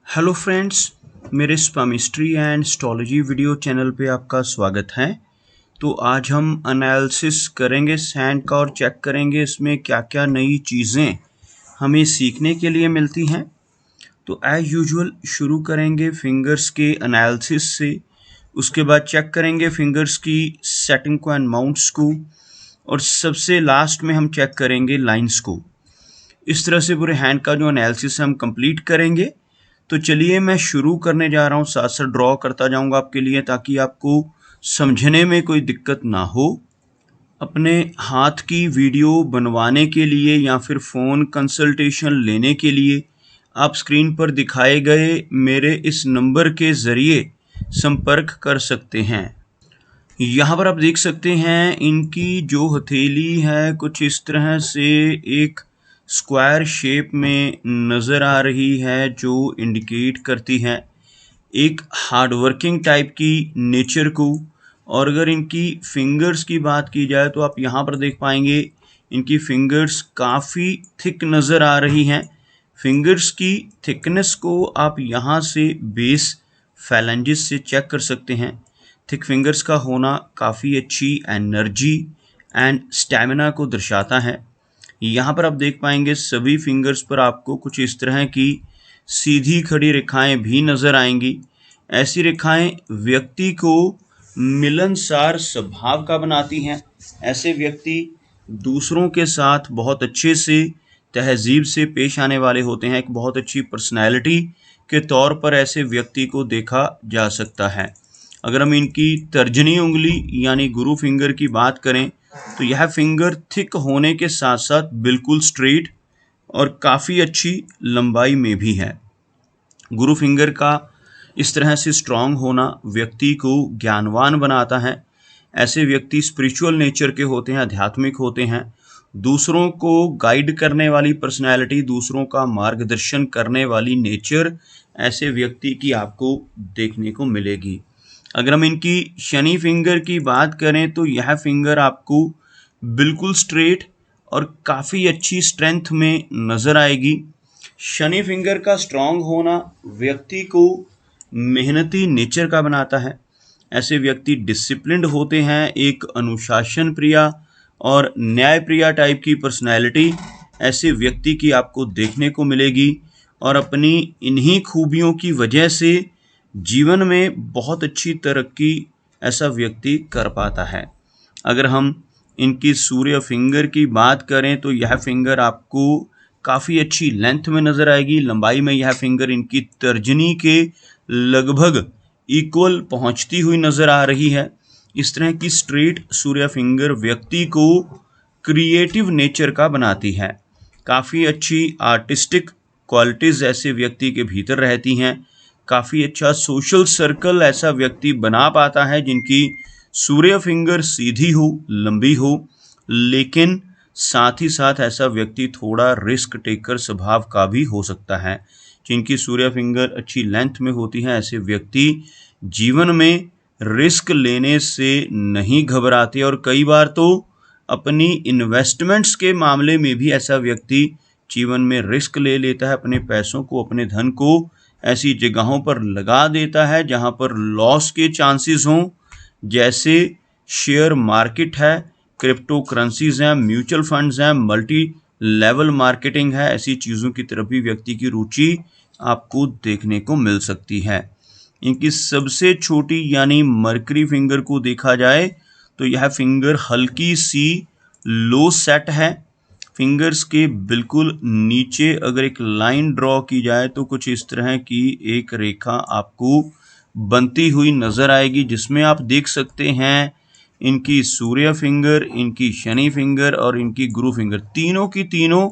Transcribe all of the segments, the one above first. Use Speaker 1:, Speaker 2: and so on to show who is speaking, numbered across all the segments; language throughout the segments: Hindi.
Speaker 1: हेलो फ्रेंड्स, मेरे स्पामिस्ट्री एंड एस्ट्रोलॉजी वीडियो चैनल पे आपका स्वागत है। तो आज हम एनालिसिस करेंगे सैंड का और चेक करेंगे इसमें क्या क्या नई चीज़ें हमें सीखने के लिए मिलती हैं। तो एज यूजुअल शुरू करेंगे फिंगर्स के एनालिसिस से, उसके बाद चेक करेंगे फिंगर्स की सेटिंग को एंड माउंट्स को, और सबसे लास्ट में हम चेक करेंगे लाइंस को। इस तरह से पूरे हैंड का जो एनालिसिस हम कंप्लीट करेंगे। तो चलिए मैं शुरू करने जा रहा हूँ, साथ साथ ड्रॉ करता जाऊँगा आपके लिए ताकि आपको समझने में कोई दिक्कत ना हो। अपने हाथ की वीडियो बनवाने के लिए या फिर फ़ोन कंसल्टेशन लेने के लिए आप स्क्रीन पर दिखाए गए मेरे इस नंबर के ज़रिए संपर्क कर सकते हैं। यहाँ पर आप देख सकते हैं इनकी जो हथेली है कुछ इस तरह से एक स्क्वायर शेप में नज़र आ रही है, जो इंडिकेट करती है एक हार्डवर्किंग टाइप की नेचर को। और अगर इनकी फिंगर्स की बात की जाए तो आप यहाँ पर देख पाएंगे इनकी फिंगर्स काफ़ी थिक नज़र आ रही हैं। फिंगर्स की थिकनेस को आप यहाँ से बेस फैलेंजेस से चेक कर सकते हैं। थिक फिंगर्स का होना काफ़ी अच्छी एनर्जी एंड स्टैमिना को दर्शाता है। यहाँ पर आप देख पाएंगे सभी फिंगर्स पर आपको कुछ इस तरह की सीधी खड़ी रेखाएं भी नज़र आएंगी। ऐसी रेखाएं व्यक्ति को मिलनसार स्वभाव का बनाती हैं। ऐसे व्यक्ति दूसरों के साथ बहुत अच्छे से तहजीब से पेश आने वाले होते हैं। एक बहुत अच्छी पर्सनैलिटी के तौर पर ऐसे व्यक्ति को देखा जा सकता है। अगर हम इनकी तर्जनी उंगली यानी गुरु फिंगर की बात करें तो यह फिंगर थिक होने के साथ साथ बिल्कुल स्ट्रेट और काफ़ी अच्छी लंबाई में भी है। गुरु फिंगर का इस तरह से स्ट्रांग होना व्यक्ति को ज्ञानवान बनाता है। ऐसे व्यक्ति स्पिरिचुअल नेचर के होते हैं, आध्यात्मिक होते हैं। दूसरों को गाइड करने वाली पर्सनैलिटी, दूसरों का मार्गदर्शन करने वाली नेचर ऐसे व्यक्ति की आपको देखने को मिलेगी। अगर हम इनकी शनि फिंगर की बात करें तो यह फिंगर आपको बिल्कुल स्ट्रेट और काफ़ी अच्छी स्ट्रेंथ में नज़र आएगी। शनि फिंगर का स्ट्रांग होना व्यक्ति को मेहनती नेचर का बनाता है। ऐसे व्यक्ति डिसिप्लिन्ड होते हैं, एक अनुशासन प्रिया और न्याय प्रिया टाइप की पर्सनैलिटी ऐसे व्यक्ति की आपको देखने को मिलेगी। और अपनी इन्हीं खूबियों की वजह से जीवन में बहुत अच्छी तरक्की ऐसा व्यक्ति कर पाता है। अगर हम इनकी सूर्य फिंगर की बात करें तो यह फिंगर आपको काफ़ी अच्छी लेंथ में नज़र आएगी। लंबाई में यह फिंगर इनकी तर्जनी के लगभग इक्वल पहुंचती हुई नज़र आ रही है। इस तरह की स्ट्रेट सूर्य फिंगर व्यक्ति को क्रिएटिव नेचर का बनाती है। काफ़ी अच्छी आर्टिस्टिक क्वालिटीज़ ऐसे व्यक्ति के भीतर रहती हैं। काफ़ी अच्छा सोशल सर्कल ऐसा व्यक्ति बना पाता है जिनकी सूर्य फिंगर सीधी हो, लंबी हो। लेकिन साथ ही साथ ऐसा व्यक्ति थोड़ा रिस्क टेकर स्वभाव का भी हो सकता है। जिनकी सूर्य फिंगर अच्छी लेंथ में होती है, ऐसे व्यक्ति जीवन में रिस्क लेने से नहीं घबराते और कई बार तो अपनी इन्वेस्टमेंट्स के मामले में भी ऐसा व्यक्ति जीवन में रिस्क ले लेता है। अपने पैसों को, अपने धन को ऐसी जगहों पर लगा देता है जहां पर लॉस के चांसेस हों, जैसे शेयर मार्केट है, क्रिप्टो करेंसीज हैं, म्यूचुअल फंड्स हैं, मल्टी लेवल मार्केटिंग है। ऐसी चीज़ों की तरफ भी व्यक्ति की रुचि आपको देखने को मिल सकती है। इनकी सबसे छोटी यानी मरकरी फिंगर को देखा जाए तो यह फिंगर हल्की सी लो सेट है। फिंगर्स के बिल्कुल नीचे अगर एक लाइन ड्रॉ की जाए तो कुछ इस तरह की एक रेखा आपको बनती हुई नज़र आएगी, जिसमें आप देख सकते हैं इनकी सूर्य फिंगर, इनकी शनि फिंगर और इनकी गुरु फिंगर तीनों की तीनों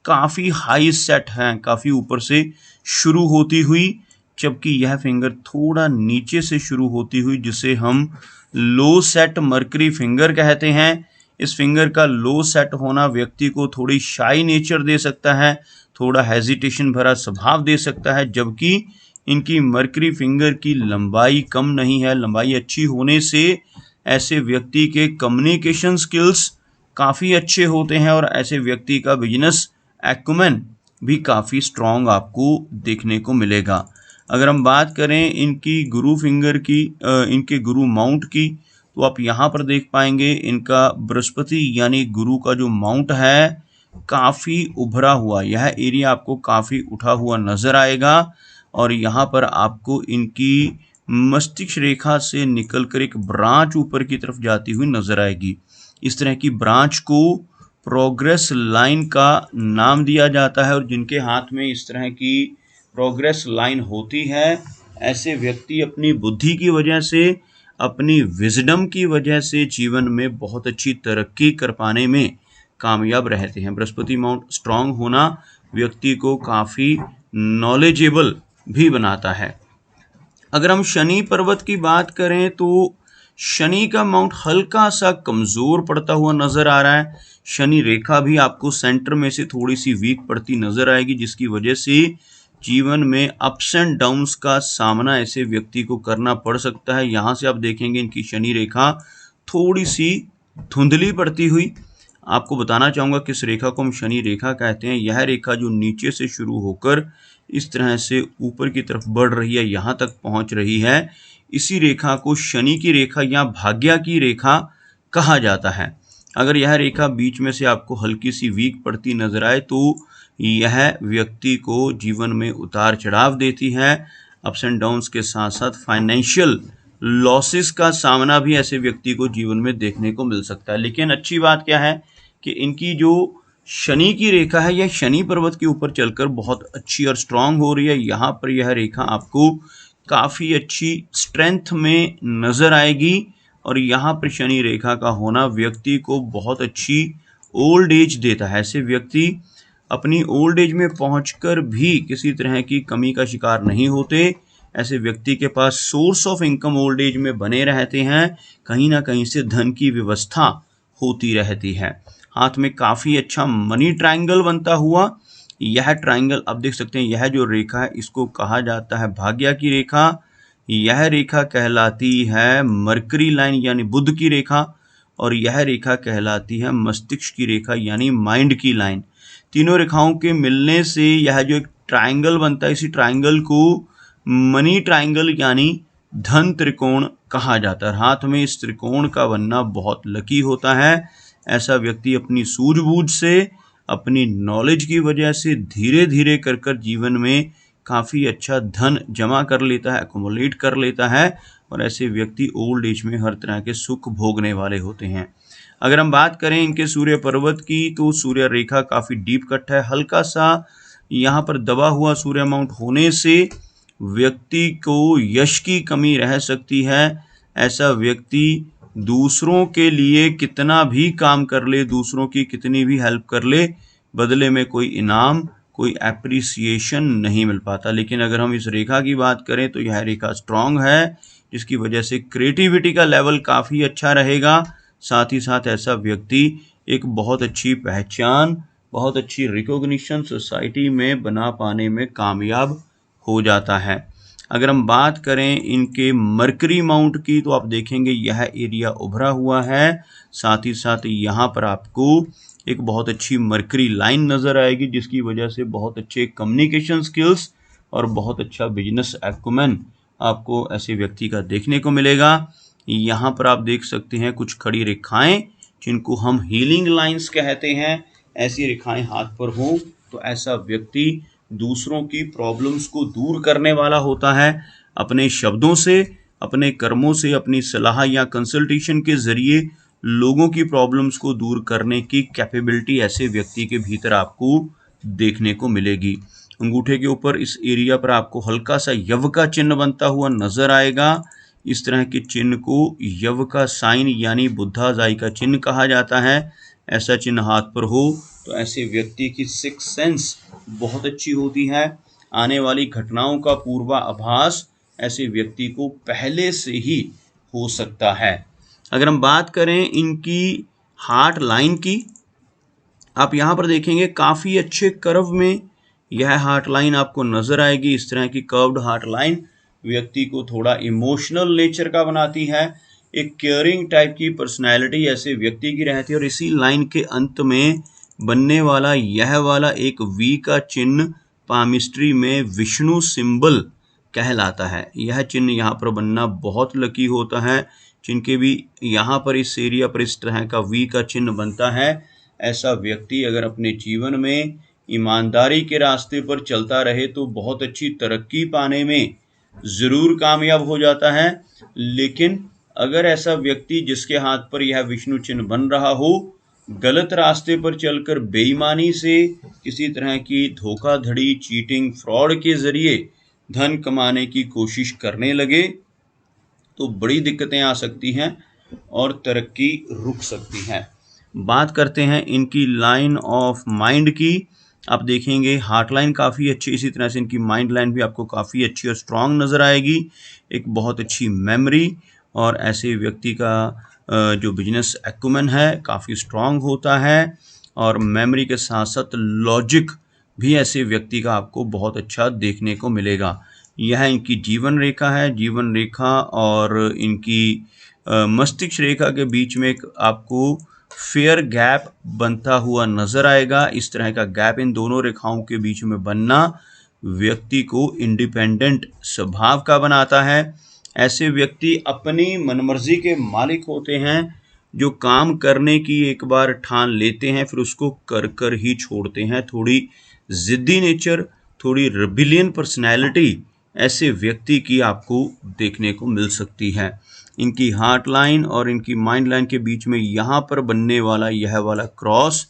Speaker 1: काफ़ी हाई सेट हैं, काफ़ी ऊपर से शुरू होती हुई, जबकि यह फिंगर थोड़ा नीचे से शुरू होती हुई, जिसे हम लो सेट मरकरी फिंगर कहते हैं। इस फिंगर का लो सेट होना व्यक्ति को थोड़ी शाई नेचर दे सकता है, थोड़ा हेजिटेशन भरा स्वभाव दे सकता है। जबकि इनकी मरकरी फिंगर की लंबाई कम नहीं है। लंबाई अच्छी होने से ऐसे व्यक्ति के कम्युनिकेशन स्किल्स काफ़ी अच्छे होते हैं और ऐसे व्यक्ति का बिजनेस एक्यूमेन भी काफ़ी स्ट्रॉन्ग आपको देखने को मिलेगा। अगर हम बात करें इनकी गुरु फिंगर की, इनके गुरु माउंट की, तो आप यहाँ पर देख पाएंगे इनका बृहस्पति यानी गुरु का जो माउंट है काफ़ी उभरा हुआ, यह एरिया आपको काफ़ी उठा हुआ नज़र आएगा। और यहाँ पर आपको इनकी मस्तिष्क रेखा से निकलकर एक ब्रांच ऊपर की तरफ जाती हुई नज़र आएगी। इस तरह की ब्रांच को प्रोग्रेस लाइन का नाम दिया जाता है, और जिनके हाथ में इस तरह की प्रोग्रेस लाइन होती है, ऐसे व्यक्ति अपनी बुद्धि की वजह से, अपनी विजडम की वजह से जीवन में बहुत अच्छी तरक्की कर पाने में कामयाब रहते हैं। बृहस्पति माउंट स्ट्रांग होना व्यक्ति को काफ़ी नॉलेजेबल भी बनाता है। अगर हम शनि पर्वत की बात करें तो शनि का माउंट हल्का सा कमज़ोर पड़ता हुआ नज़र आ रहा है। शनि रेखा भी आपको सेंटर में से थोड़ी सी वीक पड़ती नज़र आएगी, जिसकी वजह से जीवन में अप्स एंड डाउन्स का सामना ऐसे व्यक्ति को करना पड़ सकता है। यहाँ से आप देखेंगे इनकी शनि रेखा थोड़ी सी धुंधली पड़ती हुई। आपको बताना चाहूँगा किस रेखा को हम शनि रेखा कहते हैं। यह रेखा जो नीचे से शुरू होकर इस तरह से ऊपर की तरफ बढ़ रही है, यहाँ तक पहुँच रही है, इसी रेखा को शनि की रेखा या भाग्य की रेखा कहा जाता है। अगर यह रेखा बीच में से आपको हल्की सी वीक पड़ती नजर आए तो यह व्यक्ति को जीवन में उतार चढ़ाव देती है। अप्स एंड डाउन्स के साथ साथ फाइनेंशियल लॉसेस का सामना भी ऐसे व्यक्ति को जीवन में देखने को मिल सकता है। लेकिन अच्छी बात क्या है कि इनकी जो शनि की रेखा है, यह शनि पर्वत के ऊपर चलकर बहुत अच्छी और स्ट्रांग हो रही है। यहाँ पर यह रेखा आपको काफ़ी अच्छी स्ट्रेंथ में नज़र आएगी, और यहाँ पर शनि रेखा का होना व्यक्ति को बहुत अच्छी ओल्ड एज देता है। ऐसे व्यक्ति अपनी ओल्ड एज में पहुंचकर भी किसी तरह की कमी का शिकार नहीं होते। ऐसे व्यक्ति के पास source of income old age में बने रहते हैं, कहीं ना कहीं से धन की व्यवस्था होती रहती है। हाथ में काफ़ी अच्छा मनी ट्रायंगल बनता हुआ, यह ट्रायंगल आप देख सकते हैं, यह जो रेखा है इसको कहा जाता है भाग्य की रेखा। यह रेखा कहलाती है मरकरी लाइन यानी बुध की रेखा, और यह रेखा कहलाती है मस्तिष्क की रेखा यानी माइंड की लाइन। तीनों रेखाओं के मिलने से यह जो एक ट्रायंगल बनता है, इसी ट्रायंगल को मनी ट्रायंगल यानी धन त्रिकोण कहा जाता है। हाथ में इस त्रिकोण का बनना बहुत लकी होता है। ऐसा व्यक्ति अपनी सूझबूझ से, अपनी नॉलेज की वजह से धीरे धीरे कर कर जीवन में काफ़ी अच्छा धन जमा कर लेता है, एक्युमुलेट कर लेता है, और ऐसे व्यक्ति ओल्ड एज में हर तरह के सुख भोगने वाले होते हैं। अगर हम बात करें इनके सूर्य पर्वत की तो सूर्य रेखा काफ़ी डीप कट है। हल्का सा यहाँ पर दबा हुआ सूर्य माउंट होने से व्यक्ति को यश की कमी रह सकती है। ऐसा व्यक्ति दूसरों के लिए कितना भी काम कर ले, दूसरों की कितनी भी हेल्प कर ले, बदले में कोई इनाम, कोई एप्रिसिएशन नहीं मिल पाता। लेकिन अगर हम इस रेखा की बात करें तो यह रेखा स्ट्रांग है, जिसकी वजह से क्रिएटिविटी का लेवल काफ़ी अच्छा रहेगा। साथ ही साथ ऐसा व्यक्ति एक बहुत अच्छी पहचान, बहुत अच्छी रिकॉग्निशन सोसाइटी में बना पाने में कामयाब हो जाता है। अगर हम बात करें इनके मरकरी माउंट की तो आप देखेंगे यह एरिया उभरा हुआ है। साथ ही साथ यहाँ पर आपको एक बहुत अच्छी मरकरी लाइन नज़र आएगी, जिसकी वजह से बहुत अच्छे कम्युनिकेशन स्किल्स और बहुत अच्छा बिजनेस एक्यूमेन आपको ऐसे व्यक्ति का देखने को मिलेगा। यहाँ पर आप देख सकते हैं कुछ खड़ी रेखाएं जिनको हम हीलिंग लाइंस कहते हैं। ऐसी रेखाएं हाथ पर हो तो ऐसा व्यक्ति दूसरों की प्रॉब्लम्स को दूर करने वाला होता है। अपने शब्दों से, अपने कर्मों से, अपनी सलाह या कंसल्टेशन के जरिए लोगों की प्रॉब्लम्स को दूर करने की कैपेबिलिटी ऐसे व्यक्ति के भीतर आपको देखने को मिलेगी। अंगूठे के ऊपर इस एरिया पर आपको हल्का सा यव का चिन्ह बनता हुआ नजर आएगा। इस तरह के चिन्ह को यव का साइन यानी बुद्धाजाई का चिन्ह कहा जाता है। ऐसा चिन्ह हाथ पर हो तो ऐसे व्यक्ति की सिक्स सेंस बहुत अच्छी होती है। आने वाली घटनाओं का पूर्वाभास ऐसे व्यक्ति को पहले से ही हो सकता है। अगर हम बात करें इनकी हार्ट लाइन की, आप यहाँ पर देखेंगे काफ़ी अच्छे कर्व में यह हार्ट लाइन आपको नज़र आएगी। इस तरह की कर्व्ड हार्ट लाइन व्यक्ति को थोड़ा इमोशनल नेचर का बनाती है। एक केयरिंग टाइप की पर्सनैलिटी ऐसे व्यक्ति की रहती है। और इसी लाइन के अंत में बनने वाला यह वाला एक वी का चिन्ह पामिस्ट्री में विष्णु सिंबल कहलाता है। यह चिन्ह यहाँ पर बनना बहुत लकी होता है। जिनके भी यहाँ पर इस एरिया पर इस तरह का वी का चिन्ह बनता है, ऐसा व्यक्ति अगर अपने जीवन में ईमानदारी के रास्ते पर चलता रहे तो बहुत अच्छी तरक्की पाने में ज़रूर कामयाब हो जाता है। लेकिन अगर ऐसा व्यक्ति जिसके हाथ पर यह विष्णु चिन्ह बन रहा हो, गलत रास्ते पर चलकर बेईमानी से किसी तरह की धोखाधड़ी, चीटिंग, फ्रॉड के ज़रिए धन कमाने की कोशिश करने लगे तो बड़ी दिक्कतें आ सकती हैं और तरक्की रुक सकती है। बात करते हैं इनकी लाइन ऑफ माइंड की। आप देखेंगे हार्ट लाइन काफ़ी अच्छी, इसी तरह से इनकी माइंड लाइन भी आपको काफ़ी अच्छी और स्ट्रांग नज़र आएगी। एक बहुत अच्छी मेमोरी और ऐसे व्यक्ति का जो बिजनेस एक्यूमेन है काफ़ी स्ट्रांग होता है और मेमोरी के साथ साथ लॉजिक भी ऐसे व्यक्ति का आपको बहुत अच्छा देखने को मिलेगा। यह इनकी जीवन रेखा है। जीवन रेखा और इनकी मस्तिष्क रेखा के बीच में एक आपको फेयर गैप बनता हुआ नजर आएगा। इस तरह का गैप इन दोनों रेखाओं के बीच में बनना व्यक्ति को इंडिपेंडेंट स्वभाव का बनाता है। ऐसे व्यक्ति अपनी मनमर्जी के मालिक होते हैं, जो काम करने की एक बार ठान लेते हैं फिर उसको कर कर ही छोड़ते हैं। थोड़ी जिद्दी नेचर, थोड़ी रेबिलियन पर्सनैलिटी ऐसे व्यक्ति की आपको देखने को मिल सकती है। इनकी हार्ट लाइन और इनकी माइंड लाइन के बीच में यहाँ पर बनने वाला यह वाला क्रॉस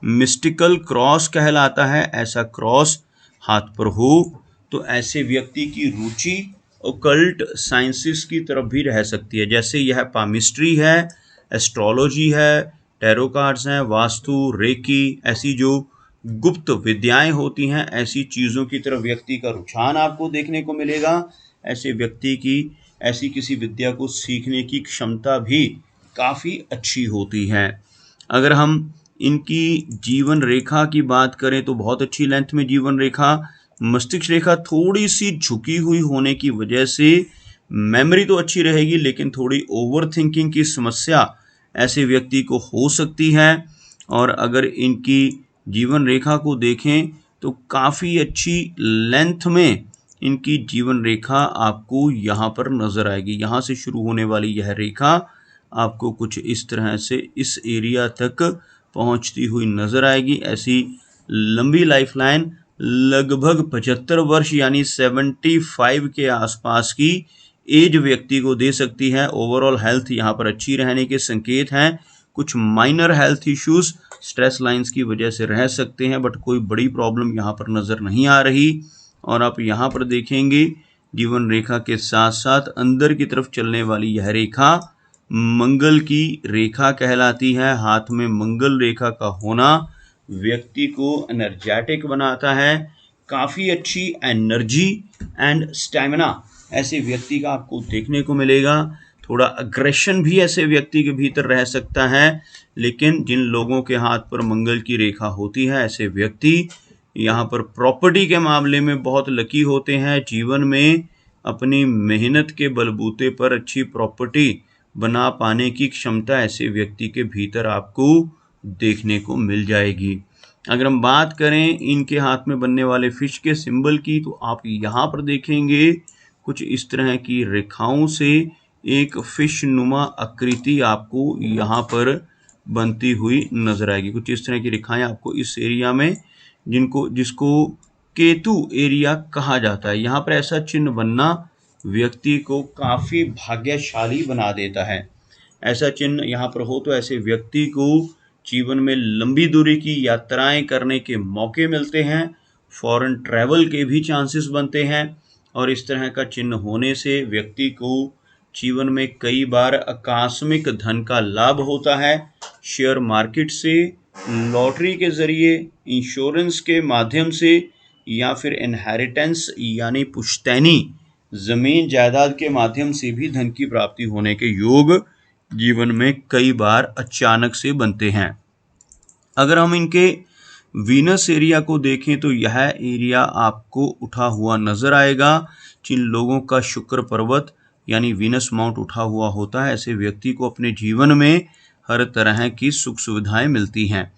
Speaker 1: मिस्टिकल क्रॉस कहलाता है। ऐसा क्रॉस हाथ पर हो तो ऐसे व्यक्ति की रुचि ओकल्ट साइंसेस की तरफ भी रह सकती है। जैसे यह पामिस्ट्री है, एस्ट्रोलॉजी है, टैरो कार्ड्स हैं, वास्तु, रेकी, ऐसी जो गुप्त विद्याएं होती हैं, ऐसी चीज़ों की तरफ व्यक्ति का रुझान आपको देखने को मिलेगा। ऐसे व्यक्ति की ऐसी किसी विद्या को सीखने की क्षमता भी काफ़ी अच्छी होती है। अगर हम इनकी जीवन रेखा की बात करें तो बहुत अच्छी लेंथ में जीवन रेखा, मस्तिष्क रेखा थोड़ी सी झुकी हुई होने की वजह से मेमोरी तो अच्छी रहेगी लेकिन थोड़ी ओवर थिंकिंग की समस्या ऐसे व्यक्ति को हो सकती है। और अगर इनकी जीवन रेखा को देखें तो काफ़ी अच्छी लेंथ में इनकी जीवन रेखा आपको यहाँ पर नज़र आएगी। यहाँ से शुरू होने वाली यह रेखा आपको कुछ इस तरह से इस एरिया तक पहुँचती हुई नज़र आएगी। ऐसी लंबी लाइफ लाइन लगभग 75 वर्ष यानी 75 के आसपास की एज व्यक्ति को दे सकती है। ओवरऑल हेल्थ यहाँ पर अच्छी रहने के संकेत हैं। कुछ minor health issues stress lines की वजह से रह सकते हैं, बट कोई बड़ी प्रॉब्लम यहाँ पर नज़र नहीं आ रही। और आप यहाँ पर देखेंगे जीवन रेखा के साथ साथ अंदर की तरफ चलने वाली यह रेखा मंगल की रेखा कहलाती है। हाथ में मंगल रेखा का होना व्यक्ति को एनर्जेटिक बनाता है। काफ़ी अच्छी एनर्जी एंड स्टैमिना ऐसे व्यक्ति का आपको देखने को मिलेगा। थोड़ा अग्रेशन भी ऐसे व्यक्ति के भीतर रह सकता है, लेकिन जिन लोगों के हाथ पर मंगल की रेखा होती है ऐसे व्यक्ति यहाँ पर प्रॉपर्टी के मामले में बहुत लकी होते हैं। जीवन में अपनी मेहनत के बलबूते पर अच्छी प्रॉपर्टी बना पाने की क्षमता ऐसे व्यक्ति के भीतर आपको देखने को मिल जाएगी। अगर हम बात करें इनके हाथ में बनने वाले फिश के सिंबल की तो आप यहाँ पर देखेंगे कुछ इस तरह की रेखाओं से एक फिश नुमा आकृति आपको यहाँ पर बनती हुई नजर आएगी। कुछ इस तरह की रेखाएं आपको इस एरिया में जिसको केतु एरिया कहा जाता है, यहाँ पर ऐसा चिन्ह बनना व्यक्ति को काफ़ी भाग्यशाली बना देता है। ऐसा चिन्ह यहाँ पर हो तो ऐसे व्यक्ति को जीवन में लंबी दूरी की यात्राएं करने के मौके मिलते हैं, फॉरेन ट्रैवल के भी चांसेस बनते हैं। और इस तरह का चिन्ह होने से व्यक्ति को जीवन में कई बार आकस्मिक धन का लाभ होता है। शेयर मार्केट से, लॉटरी के ज़रिए, इंश्योरेंस के माध्यम से या फिर इनहेरिटेंस यानी पुश्तैनी ज़मीन जायदाद के माध्यम से भी धन की प्राप्ति होने के योग जीवन में कई बार अचानक से बनते हैं। अगर हम इनके वीनस एरिया को देखें तो यह एरिया आपको उठा हुआ नज़र आएगा। जिन लोगों का शुक्र पर्वत यानी वीनस माउंट उठा हुआ होता है ऐसे व्यक्ति को अपने जीवन में हर तरह की सुख सुविधाएं मिलती हैं।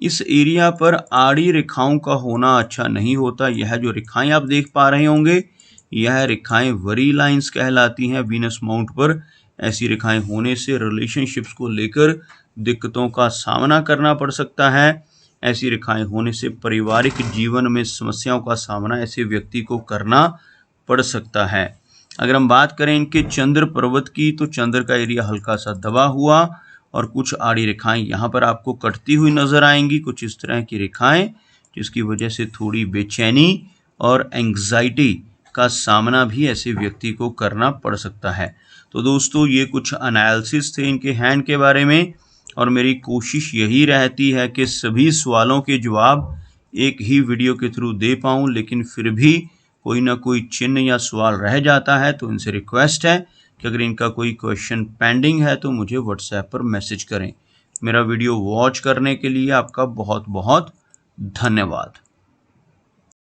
Speaker 1: इस एरिया पर आड़ी रेखाओं का होना अच्छा नहीं होता। यह जो रेखाएं आप देख पा रहे होंगे यह रेखाएं वरी लाइंस कहलाती हैं वीनस माउंट पर। ऐसी रेखाएं होने से रिलेशनशिप्स को लेकर दिक्कतों का सामना करना पड़ सकता है। ऐसी रेखाएं होने से पारिवारिक जीवन में समस्याओं का सामना ऐसे व्यक्ति को करना पड़ सकता है। अगर हम बात करें इनके चंद्र पर्वत की, तो चंद्र का एरिया हल्का सा दबा हुआ और कुछ आड़ी रेखाएं यहाँ पर आपको कटती हुई नजर आएंगी, कुछ इस तरह की रेखाएं, जिसकी वजह से थोड़ी बेचैनी और एंग्जाइटी का सामना भी ऐसे व्यक्ति को करना पड़ सकता है। तो दोस्तों, ये कुछ एनालिसिस थे इनके हैंड के बारे में, और मेरी कोशिश यही रहती है कि सभी सवालों के जवाब एक ही वीडियो के थ्रू दे पाऊँ, लेकिन फिर भी कोई ना कोई चिन्ह या सवाल रह जाता है। तो इनसे रिक्वेस्ट है कि अगर इनका कोई क्वेश्चन पेंडिंग है तो मुझे व्हाट्सएप पर मैसेज करें। मेरा वीडियो वॉच करने के लिए आपका बहुत बहुत धन्यवाद।